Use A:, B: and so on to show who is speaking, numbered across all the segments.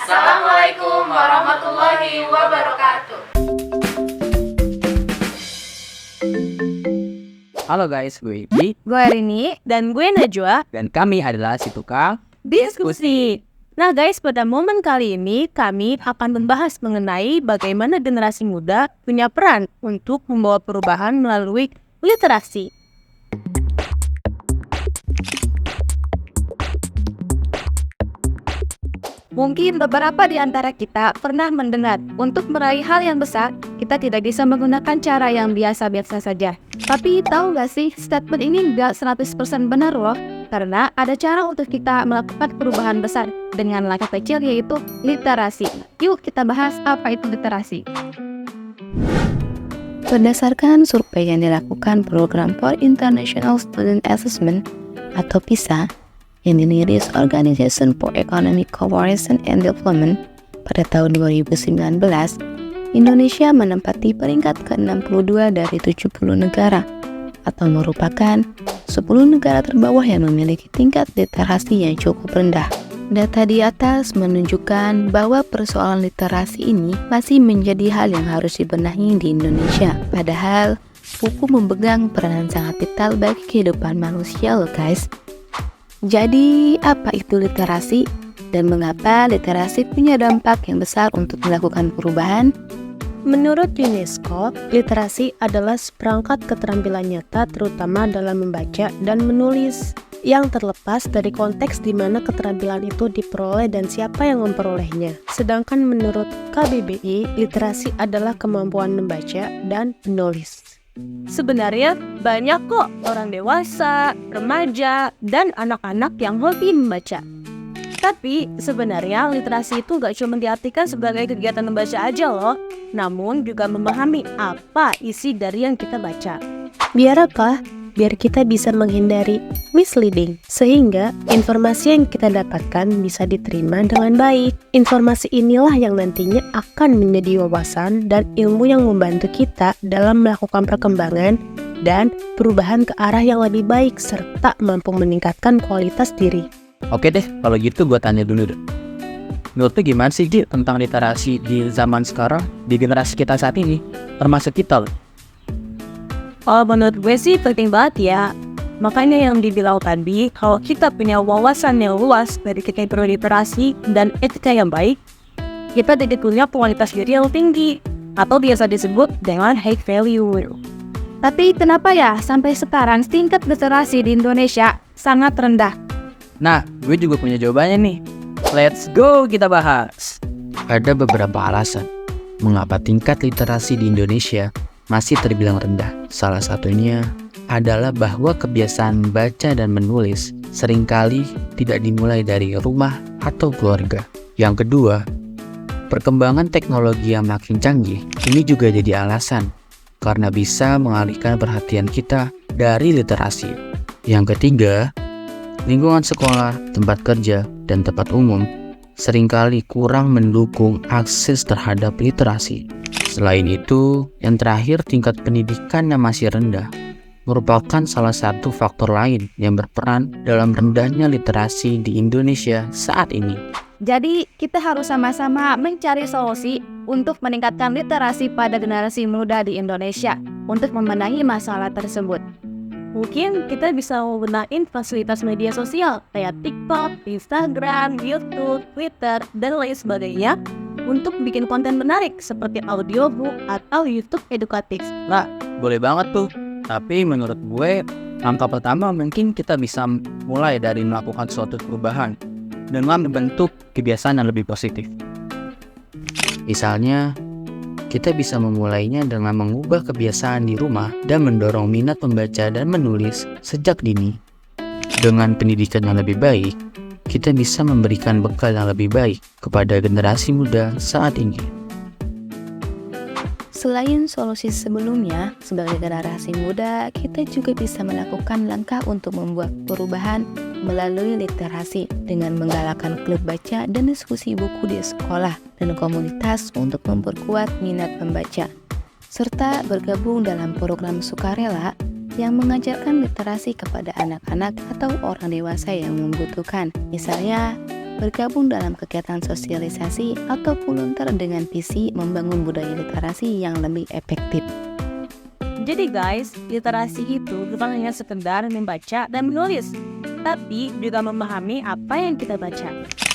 A: Assalamualaikum warahmatullahi wabarakatuh.
B: Halo guys, gue Ibi
C: Gue Rini dan gue Najwa.
B: dan kami adalah si tukang
C: Diskusi. Nah guys, pada momen kali ini kami akan membahas mengenai bagaimana generasi muda punya peran untuk membawa perubahan melalui literasi. Mungkin beberapa di antara kita pernah mendengar, untuk meraih hal yang besar, kita tidak bisa menggunakan cara yang biasa-biasa saja. Tapi tahu gak sih, statement ini gak 100% benar loh. Karena ada cara untuk kita melakukan perubahan besar dengan langkah kecil, yaitu literasi. Yuk kita bahas apa itu literasi.
D: Berdasarkan survei yang dilakukan Program for International Student Assessment atau PISA yang dirilis Organization for Economic Cooperation and Development pada tahun 2019, Indonesia menempati peringkat ke-62 dari 70 negara atau merupakan 10 negara terbawah yang memiliki tingkat literasi yang cukup rendah. Data di atas menunjukkan bahwa persoalan literasi ini masih menjadi hal yang harus dibenahi di Indonesia. Padahal, buku memegang peranan sangat vital bagi kehidupan manusia loh guys. Jadi, apa itu literasi? Dan mengapa literasi punya dampak yang besar untuk melakukan perubahan?
C: Menurut UNESCO, literasi adalah seperangkat keterampilan nyata terutama dalam membaca dan menulis yang terlepas dari konteks di mana keterampilan itu diperoleh dan siapa yang memperolehnya. Sedangkan menurut KBBI, literasi adalah kemampuan membaca dan menulis. Sebenarnya banyak kok orang dewasa, remaja, dan anak-anak yang hobi membaca. Tapi sebenarnya literasi itu gak cuma diartikan sebagai kegiatan membaca aja loh, namun juga memahami apa isi dari yang kita baca. Biar apa? Biar kita bisa menghindari misleading, sehingga informasi yang kita dapatkan bisa diterima dengan baik. Informasi inilah yang nantinya akan menjadi wawasan dan ilmu yang membantu kita dalam melakukan perkembangan dan perubahan ke arah yang lebih baik, serta mampu meningkatkan kualitas diri.
B: Oke deh, kalau gitu gue tanya dulu deh. Menurut lu gimana sih Di tentang literasi di zaman sekarang, di generasi kita saat ini, termasuk kita loh?
C: Menurut gue sih penting banget ya. Makanya yang dibilang tadi, kalau kita punya wawasan yang luas dari kita berliterasi dan etika yang baik, kita tidak punya kualitas diri yang tinggi, atau biasa disebut dengan high value. Tapi kenapa ya sampai sekarang tingkat literasi di Indonesia sangat rendah?
B: Nah, gue juga punya jawabannya nih. Let's go kita bahas. Ada beberapa alasan mengapa tingkat literasi di Indonesia masih terbilang rendah. Salah satunya adalah bahwa kebiasaan baca dan menulis seringkali tidak dimulai dari rumah atau keluarga. Yang kedua, perkembangan teknologi yang makin canggih ini juga jadi alasan karena bisa mengalihkan perhatian kita dari literasi. Yang ketiga, lingkungan sekolah, tempat kerja, dan tempat umum seringkali kurang mendukung akses terhadap literasi. Selain itu, yang terakhir, tingkat pendidikan yang masih rendah merupakan salah satu faktor lain yang berperan dalam rendahnya literasi di Indonesia saat ini.
C: Jadi, kita harus sama-sama mencari solusi untuk meningkatkan literasi pada generasi muda di Indonesia untuk membenahi masalah tersebut. Mungkin kita bisa menggunakan fasilitas media sosial kayak TikTok, Instagram, YouTube, Twitter, dan lain sebagainya untuk bikin konten menarik seperti audiobook atau YouTube edukatif.
B: Nah, boleh banget tuh. Tapi menurut gue, langkah pertama mungkin kita bisa mulai dari melakukan suatu perubahan dengan membentuk kebiasaan yang lebih positif. Misalnya, kita bisa memulainya dengan mengubah kebiasaan di rumah dan mendorong minat membaca dan menulis sejak dini. Dengan pendidikan yang lebih baik, kita bisa memberikan bekal yang lebih baik kepada generasi muda saat ini.
D: Selain solusi sebelumnya, sebagai generasi muda, kita juga bisa melakukan langkah untuk membuat perubahan melalui literasi dengan menggalakkan klub baca dan diskusi buku di sekolah dan komunitas untuk memperkuat minat membaca, serta bergabung dalam program sukarela yang mengajarkan literasi kepada anak-anak atau orang dewasa yang membutuhkan. Misalnya, bergabung dalam kegiatan sosialisasi, atau volunteer dengan visi membangun budaya literasi yang lebih efektif.
C: Jadi guys, literasi itu bukan hanya sekedar membaca dan menulis, tapi juga memahami apa yang kita baca.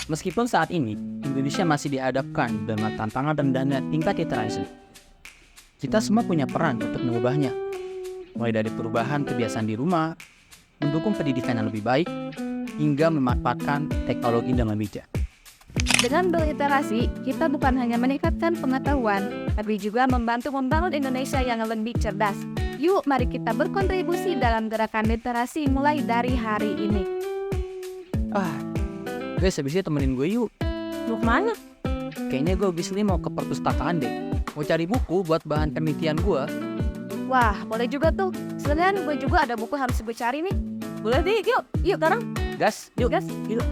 B: Meskipun saat ini, Indonesia masih dihadapkan dengan tantangan rendahnya tingkat literasi, kita semua punya peran untuk mengubahnya. Mulai dari perubahan kebiasaan di rumah, mendukung pendidikan yang lebih baik, hingga memanfaatkan teknologi dengan bijak.
A: Dengan berliterasi, kita bukan hanya meningkatkan pengetahuan, tapi juga membantu membangun Indonesia yang lebih cerdas. Yuk, mari kita berkontribusi dalam gerakan literasi mulai dari hari ini.
B: Guys, habis itu temenin gue yuk.
C: Mau kemana?
B: Kayaknya gue abis ini mau ke perpustakaan deh. Mau cari buku buat bahan penelitian gue.
A: Wah, boleh juga tuh. Sebenarnya gue juga ada buku harus gue cari nih.
C: Boleh deh, yuk sekarang.
B: Gas, yuk.
C: Gas, yuk.